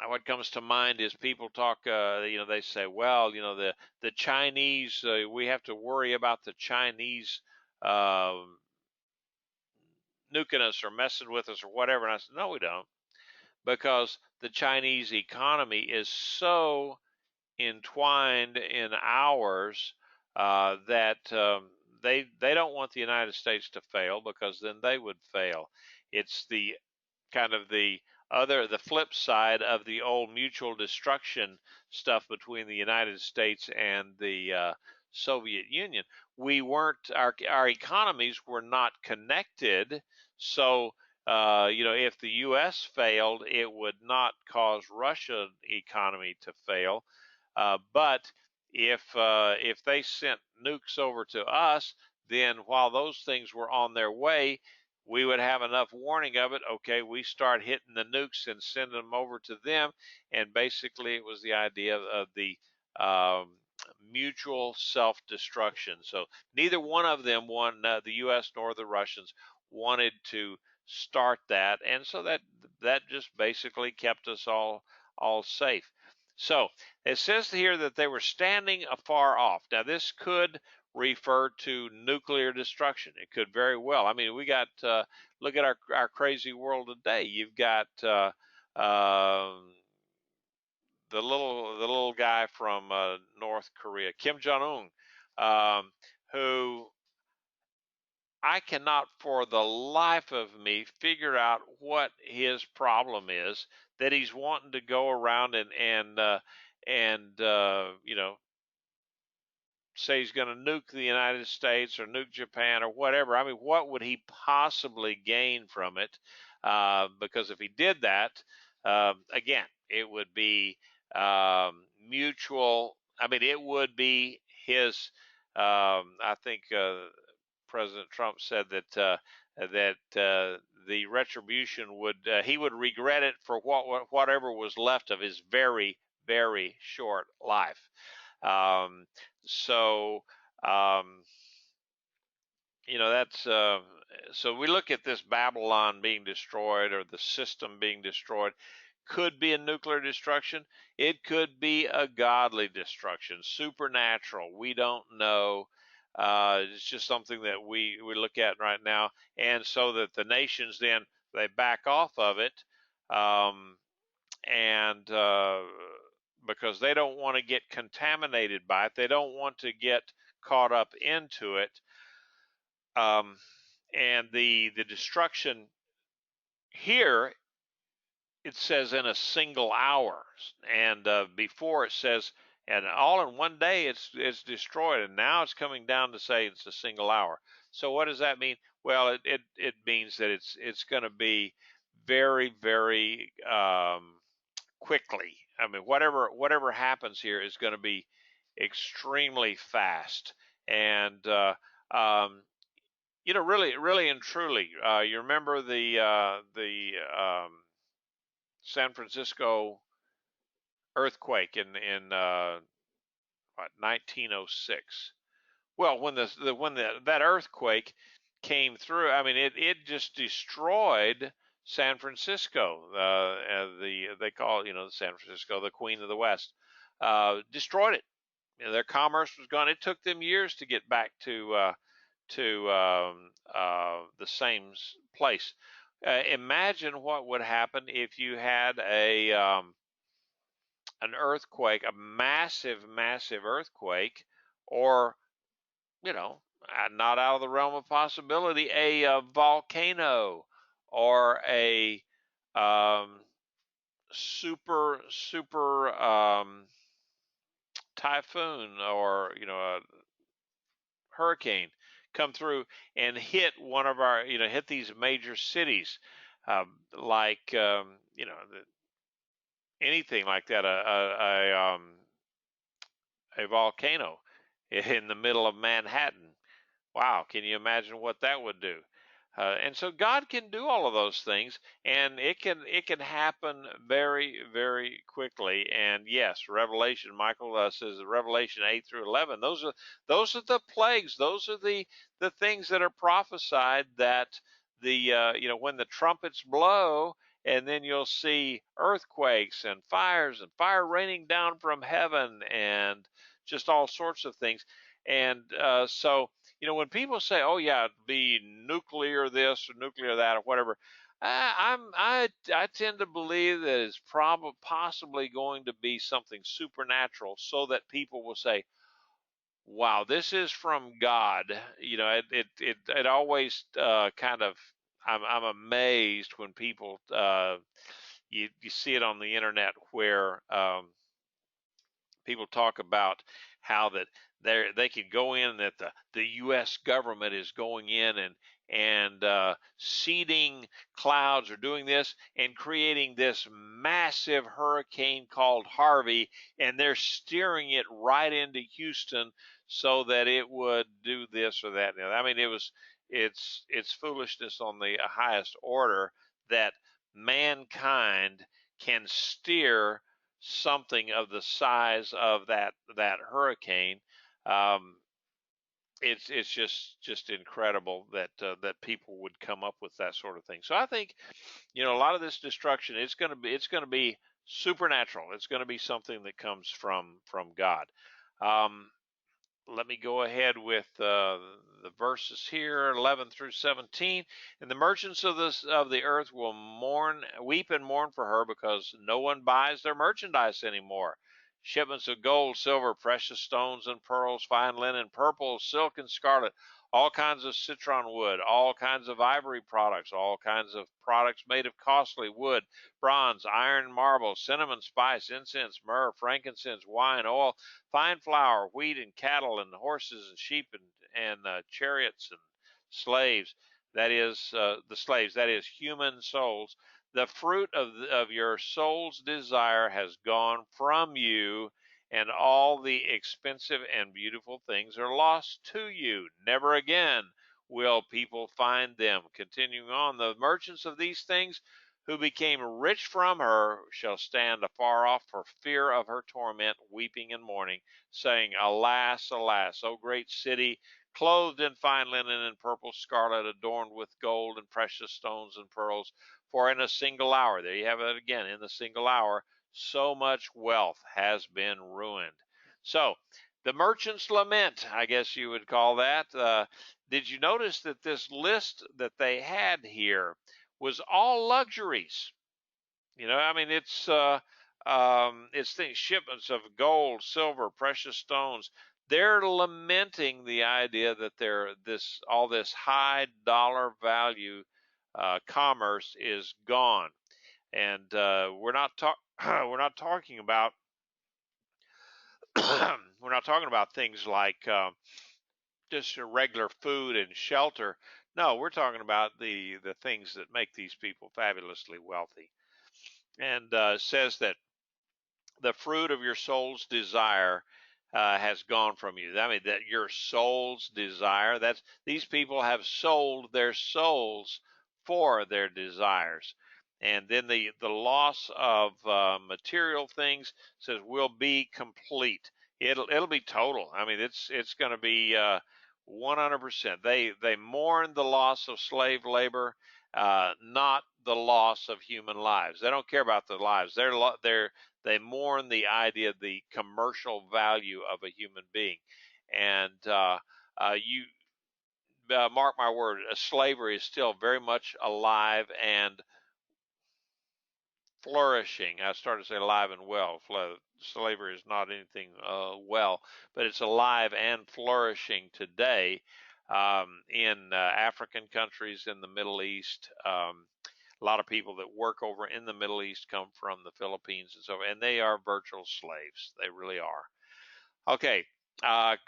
What comes to mind is people talk, they say, well, the Chinese, we have to worry about the Chinese nuking us or messing with us or whatever. And I said, no, we don't, because the Chinese economy is so entwined in ours that they don't want the United States to fail, because then they would fail. It's the kind of the flip side of the old mutual destruction stuff between the United States and the Soviet Union. Our economies were not connected, so if the U.S. failed, it would not cause Russian economy to fail. But if they sent nukes over to us, then while those things were on their way, we would have enough warning of it. Okay, we start hitting the nukes and send them over to them. And basically, it was the idea of the mutual self-destruction. So neither one of them, the U.S. nor the Russians, wanted to start that, and so that just basically kept us all safe. So it says here that they were standing afar off. Now this could refer to nuclear destruction. It could very well. I mean, we got look at our crazy world today. You've got the little guy from North Korea, Kim Jong-un, who I cannot for the life of me figure out what his problem is, that he's wanting to go around and say he's going to nuke the United States or nuke Japan or whatever. I mean, what would he possibly gain from it? Because if he did that, again, it would be mutual. I mean, it would be his. I think President Trump said that the retribution he would regret it for whatever was left of his very, very short life. That's so we look at this Babylon being destroyed, or the system being destroyed. Could be a nuclear destruction. It could be a godly destruction, supernatural. We don't know. It's just something that we look at right now, and so that the nations then they back off of it, and because they don't want to get contaminated by it, they don't want to get caught up into it, and the destruction here it says in a single hour, and before it says, and all in one day it's destroyed, and now it's coming down to say it's a single hour. So what does that mean? Well, it means that it's going to be very, very quickly. I mean, whatever happens here is going to be extremely fast, and really, really and truly, you remember the San Francisco earthquake in 1906. Well, when that earthquake came through, I mean it just destroyed San Francisco. They call San Francisco the Queen of the West. Destroyed it. Their commerce was gone. It took them years to get back to the same place. Imagine what would happen if you had an earthquake, a massive, massive earthquake, or not out of the realm of possibility, a volcano, or a super typhoon, or a hurricane come through and hit one of our, hit these major cities, like anything like that, a volcano in the middle of Manhattan. Wow, can you imagine what that would do? And so God can do all of those things, and it can happen very, very quickly. And yes, Revelation, Michael says Revelation 8 through 11. Those are the plagues. Those are the things that are prophesied, that when the trumpets blow, and then you'll see earthquakes and fires and fire raining down from heaven, and just all sorts of things. And so when people say, "Oh yeah, be nuclear this or nuclear that or whatever," I tend to believe that it's possibly going to be something supernatural, so that people will say, "Wow, this is from God." It always kind of, I'm amazed when people you see it on the internet, where people talk about how that they can go in, that the U.S. government is going in and seeding clouds, or doing this and creating this massive hurricane called Harvey, and they're steering it right into Houston so that it would do this or that. I mean, it's foolishness on the highest order, that mankind can steer something of the size of that hurricane. Um, it's just incredible that people would come up with that sort of thing. So I think a lot of this destruction, it's going to be supernatural. It's going to be something that comes from God. Um, Let me go ahead with the verses here, 11 through 17. And the merchants of the earth will weep and mourn for her, because no one buys their merchandise anymore. Shipments of gold, silver, precious stones and pearls, fine linen, purple, silk and scarlet, all kinds of citron wood, all kinds of ivory products, all kinds of products made of costly wood, bronze, iron, marble, cinnamon, spice, incense, myrrh, frankincense, wine, oil, fine flour, wheat, and cattle, and horses, and sheep, and chariots, and slaves. That is the slaves. That is human souls. The fruit of your soul's desire has gone from you, and all the expensive and beautiful things are lost to you. Never again will people find them. Continuing on, the merchants of these things, who became rich from her, shall stand afar off for fear of her torment, weeping and mourning, saying, Alas, alas, O great city, clothed in fine linen and purple scarlet, adorned with gold and precious stones and pearls. For in a single hour, there you have it again, in the single hour, so much wealth has been ruined. So, the merchants lament, I guess you would call that. Did you notice that this list that they had here was all luxuries? I mean, it's things, shipments of gold, silver, precious stones. They're lamenting the idea that all this high dollar value commerce is gone. And we're not we're not talking about we're not talking about things like just a regular food and shelter. No, we're talking about the things that make these people fabulously wealthy. And says that the fruit of your soul's desire has gone from you. I mean, that your soul's desire, that's, these people have sold their souls for their desires. And then the loss of material things says will be complete. It'll be total. I mean, it's going to be 100%. They mourn the loss of slave labor, not the loss of human lives. They don't care about the lives. They mourn the idea, the commercial value of a human being. And you mark my word, slavery is still very much alive and flourishing. I started to say alive and well. Slavery is not anything well, but it's alive and flourishing today in African countries, in the Middle East. A lot of people that work over in the Middle East come from the Philippines and so on, and they are virtual slaves. They really are. Okay,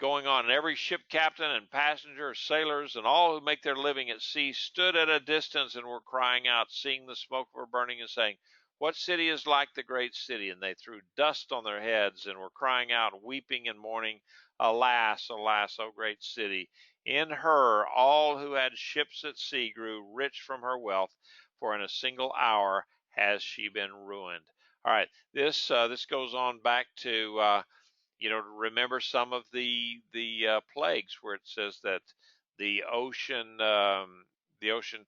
going on. And every ship captain and passenger, sailors, and all who make their living at sea stood at a distance and were crying out, seeing the smoke were burning, and saying, "What city is like the great city?" And they threw dust on their heads and were crying out, weeping and mourning, "Alas, alas, O great city! In her all who had ships at sea grew rich from her wealth, for in a single hour has she been ruined." All right, this goes on back to remember some of the plagues where it says that the ocean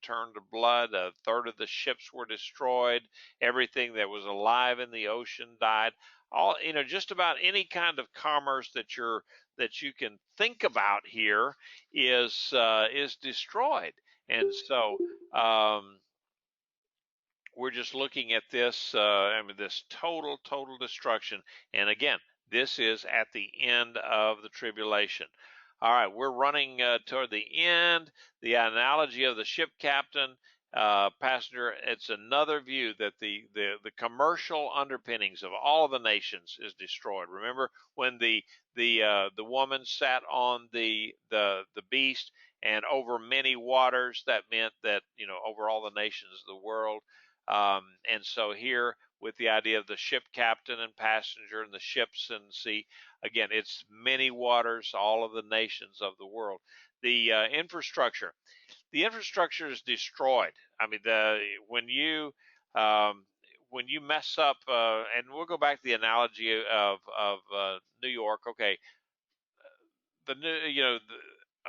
turned to blood. A third of the ships were destroyed. Everything that was alive in the ocean died. All, just about any kind of commerce that you can think about here is destroyed. And so we're just looking at this, this total destruction. And again, this is at the end of the tribulation. All right, we're running toward the end. The analogy of the ship captain, passenger, it's another view that the commercial underpinnings of all of the nations is destroyed. Remember when the woman sat on the beast, and over many waters, that meant that, over all the nations of the world. And so here, with the idea of the ship captain and passenger and the ships and sea, again, it's many waters, all of the nations of the world. The infrastructure is destroyed. I mean, when you mess up, and we'll go back to the analogy of New York. Okay, the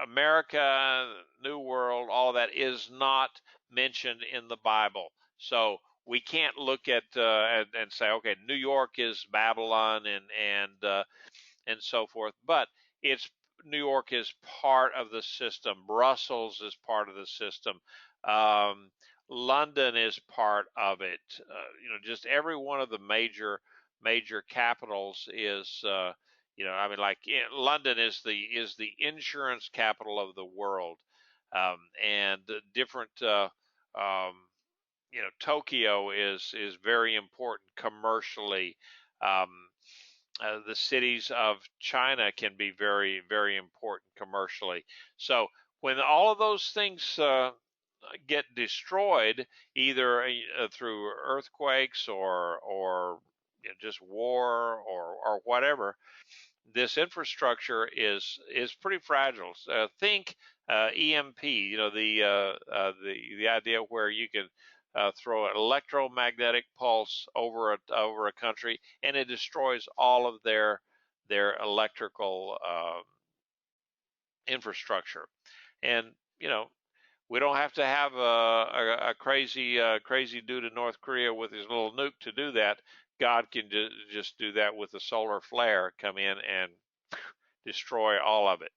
America, New World, all of that is not mentioned in the Bible. So we can't look at and say, okay, New York is Babylon and so forth. But it's New York is part of the system. Brussels is part of the system. London is part of it. Just every one of the major capitals is. Like London is the insurance capital of the world, and different. Tokyo is very important commercially. Um, the cities of China can be very, very important commercially. So when all of those things get destroyed, either through earthquakes or just war or whatever, this infrastructure is pretty fragile. Think EMP, the idea where you can throw an electromagnetic pulse over a country, and it destroys all of their electrical infrastructure. And we don't have to have a crazy dude in North Korea with his little nuke to do that. God can just do that with a solar flare, come in and destroy all of it.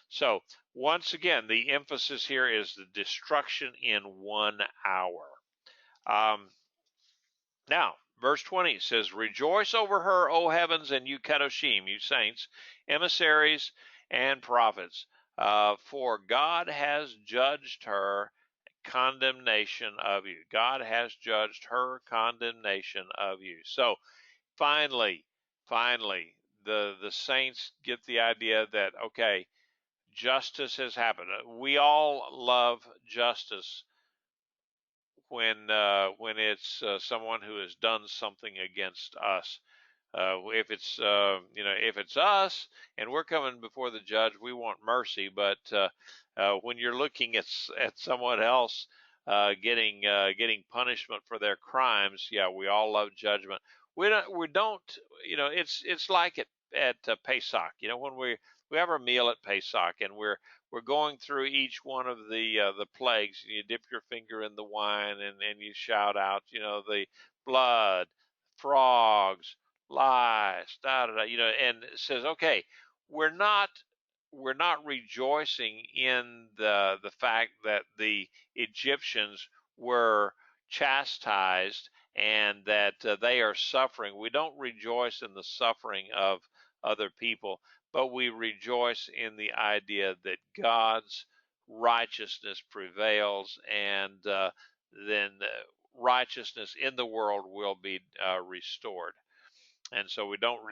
So once again, the emphasis here is the destruction in 1 hour. Now, verse 20 says, "Rejoice over her, O heavens, and you Kedoshim, you saints, emissaries, and prophets, for God has judged her, condemnation of you. God has judged her condemnation of you. So finally, the saints get the idea that, okay, justice has happened. We all love justice when it's someone who has done something against us. If it's us and we're coming before the judge, we want mercy. But when you're looking at someone else getting punishment for their crimes, yeah, we all love judgment. We don't. It's like at Pesach. When we have our meal at Pesach, and we're going through each one of the plagues. You dip your finger in the wine, and you shout out, the blood, frogs, lies, and it says, okay, we're not rejoicing in the fact that the Egyptians were chastised and that they are suffering. We don't rejoice in the suffering of other people, but we rejoice in the idea that God's righteousness prevails, and then righteousness in the world will be restored. And so we don't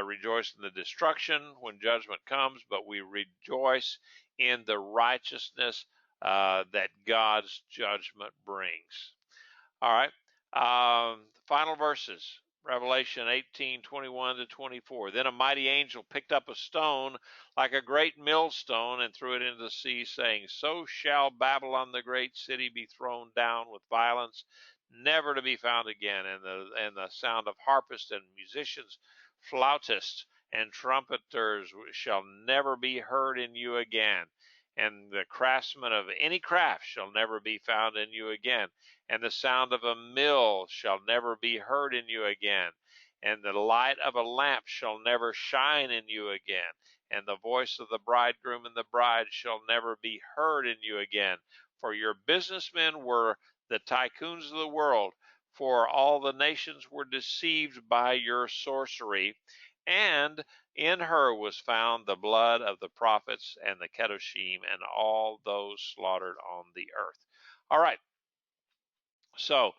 rejoice in the destruction when judgment comes, but we rejoice in the righteousness that God's judgment brings. All right. Final verses. Revelation 18:21-24. Then a mighty angel picked up a stone like a great millstone and threw it into the sea, saying, So shall Babylon the great city be thrown down with violence, never to be found again. And the sound of harpists and musicians, flautists and trumpeters shall never be heard in you again. And the craftsman of any craft shall never be found in you again. And the sound of a mill shall never be heard in you again. And the light of a lamp shall never shine in you again. And the voice of the bridegroom and the bride shall never be heard in you again. For your businessmen were the tycoons of the world, for all the nations were deceived by your sorcery. And in her was found the blood of the prophets and the Kedoshim and all those slaughtered on the earth. All right. So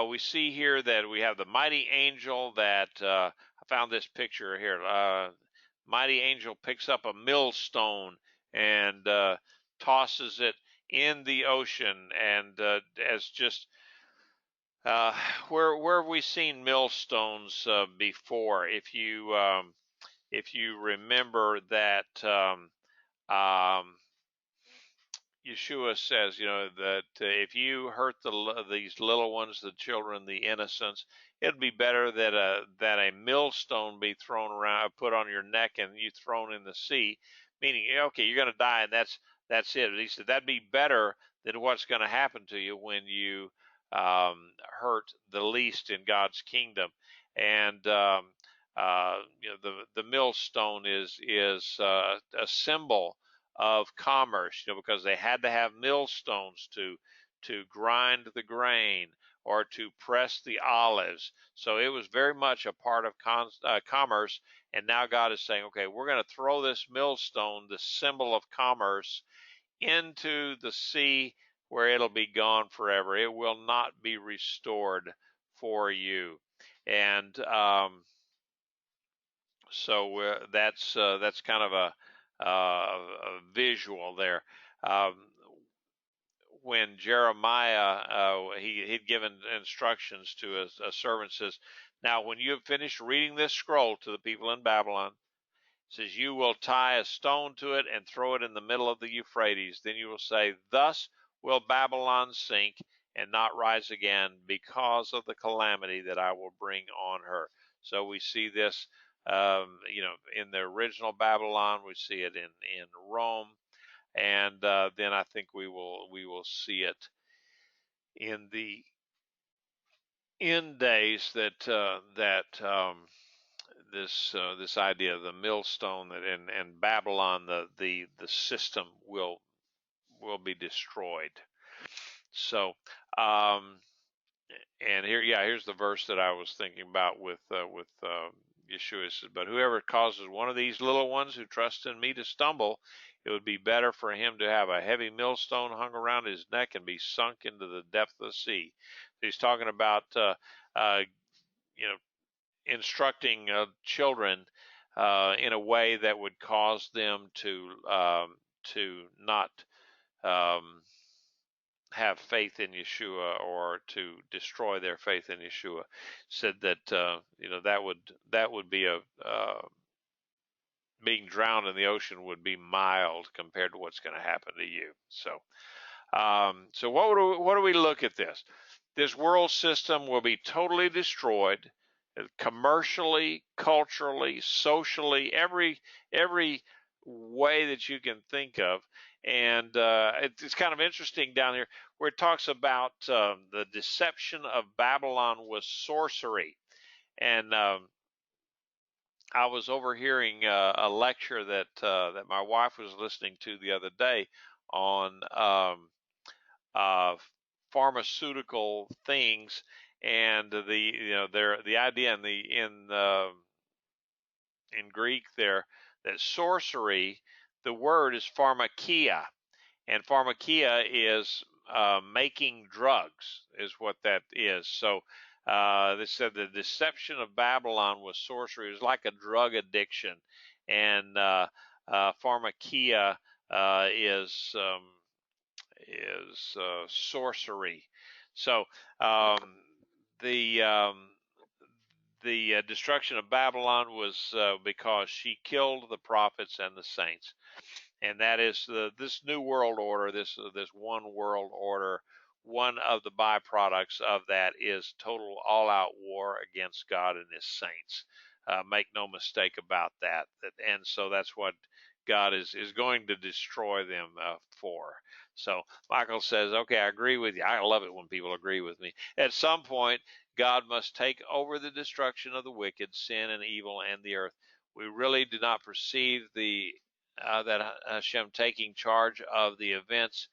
we see here that we have the mighty angel that I found this picture here. Mighty angel picks up a millstone and tosses it in the ocean, and as just where have we seen millstones before? If you remember that. Yeshua says, that if you hurt these little ones, the children, the innocents, it'd be better that a millstone be thrown around, put on your neck, and you thrown in the sea. Meaning, okay, you're going to die, and that's it. He said that'd be better than what's going to happen to you when you hurt the least in God's kingdom. And the millstone is a symbol of commerce, because they had to have millstones to grind the grain or to press the olives. So it was very much a part of commerce. And now God is saying, okay, we're going to throw this millstone, the symbol of commerce, into the sea where it'll be gone forever. It will not be restored for you. And so that's kind of a visual there. When Jeremiah, he'd given instructions to his servant, says, now when you have finished reading this scroll to the people in Babylon, says, you will tie a stone to it and throw it in the middle of the Euphrates. Then you will say, thus will Babylon sink and not rise again because of the calamity that I will bring on her. So we see this in the original Babylon, we see it in Rome, and then I think we will see it in the end days that this idea of the millstone and Babylon, the system will be destroyed. So and here's the verse that I was thinking about with Yeshua. It says, but whoever causes one of these little ones who trust in me to stumble, It would be better for him to have a heavy millstone hung around his neck and be sunk into the depth of the sea. He's talking about, you know, instructing children in a way that would cause them to not um, have faith in Yeshua or to destroy their faith in Yeshua. Said that that would be a being drowned in the ocean would be mild compared to what's going to happen to you. So what do we look at this? This world system will be totally destroyed, commercially, culturally, socially, every way that you can think of. And it's kind of interesting down here where it talks about the deception of Babylon was sorcery. And I was overhearing a lecture that my wife was listening to the other day on pharmaceutical things, and the idea in Greek there that sorcery, the word is pharmakia, and pharmakia is making drugs, is what that is. So they said the deception of Babylon was sorcery. It was like a drug addiction, and pharmakia is sorcery. So the destruction of Babylon was because she killed the prophets and the saints, and that is this new world order, this one world order. One of the byproducts of that is total all-out war against God and His saints. Make no mistake about that. And so that's what God is going to destroy them for. So Michael says, okay, I agree with you. I love it when people agree with me. At some point, God must take over the destruction of the wicked, sin and evil, and the earth. We really do not perceive that Hashem taking charge of the events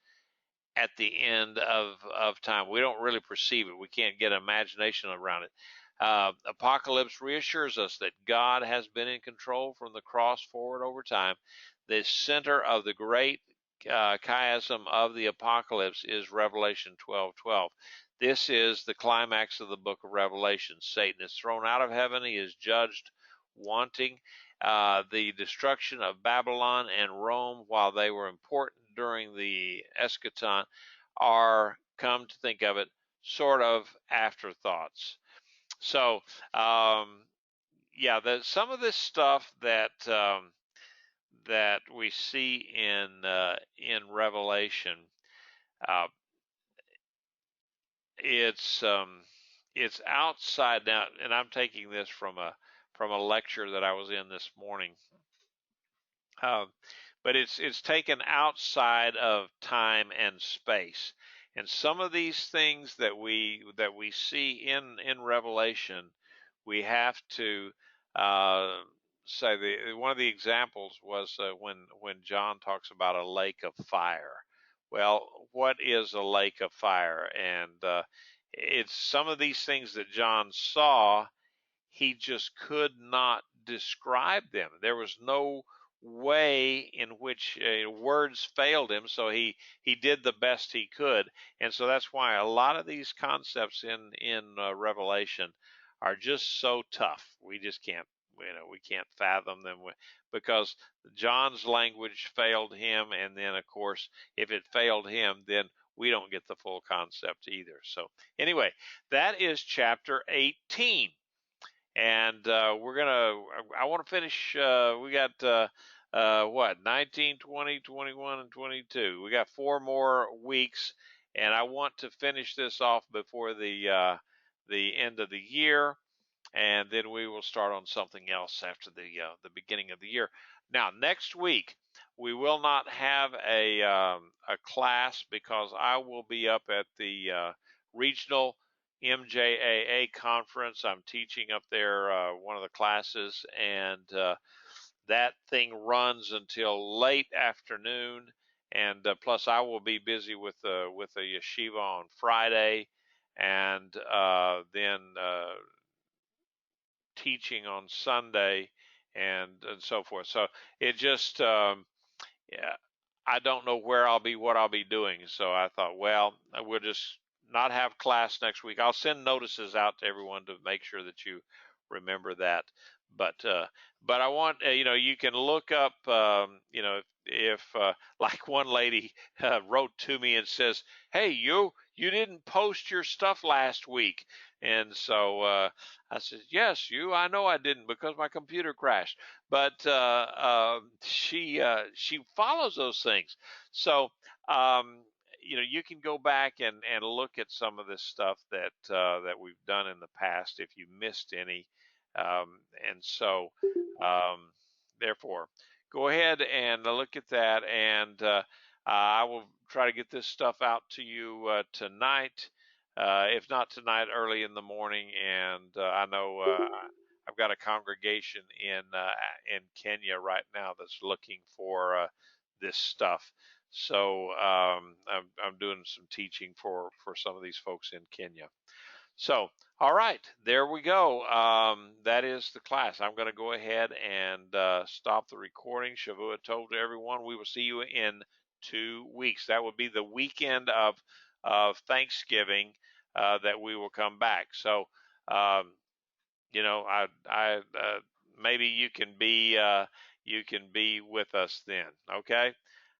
at the end of time. We don't really perceive it. We can't get imagination around it. Apocalypse reassures us that God has been in control from the cross forward over time. The center of the great chiasm of the apocalypse is Revelation 12:12. This is the climax of the book of Revelation. Satan is thrown out of heaven. He is judged wanting. The destruction of Babylon and Rome, while they were important during the eschaton, are, come to think of it, sort of afterthoughts. So, yeah, some of this stuff that that we see in Revelation, it's outside now, and I'm taking this from a lecture that I was in this morning. But it's taken outside of time and space, and some of these things that we see in Revelation, we have to say one of the examples was when John talks about a lake of fire. Well, what is a lake of fire? And it's some of these things that John saw, he just could not describe them. There was no way in which words failed him, so he did the best he could. And so that's why a lot of these concepts in Revelation are just so tough. We just can't, we can't fathom them because John's language failed him, and then of course if it failed him, then we don't get the full concept either. So anyway, that is chapter 18. And I want to finish, we got, 19, 20, 21, and 22. We got 4 more weeks, and I want to finish this off before the end of the year, and then we will start on something else after the beginning of the year. Now, next week, we will not have a class because I will be up at the regional MJAA conference. I'm teaching up there one of the classes, and that thing runs until late afternoon. And plus, I will be busy with a yeshiva on Friday, and then teaching on Sunday, and so forth. So it just yeah, I don't know where I'll be, what I'll be doing. So I thought, well, we'll just not have class next week. I'll send notices out to everyone to make sure that you remember that. But I want, you can look up, if like one lady wrote to me and says, "Hey, you didn't post your stuff last week." And so I said, "Yes, I know I didn't because my computer crashed." But she follows those things. So um, you can go back and look at some of this stuff that we've done in the past if you missed any. And so um, therefore, go ahead and look at that, and I will try to get this stuff out to you tonight. If not tonight, early in the morning. And I know I've got a congregation in Kenya right now that's looking for this stuff. So I'm doing some teaching for some of these folks in Kenya. So, all right, there we go. That is the class. I'm going to go ahead and stop the recording. Shavua told everyone we will see you in 2 weeks. That would be the weekend of Thanksgiving that we will come back. So, um, maybe you can be with us then. Okay.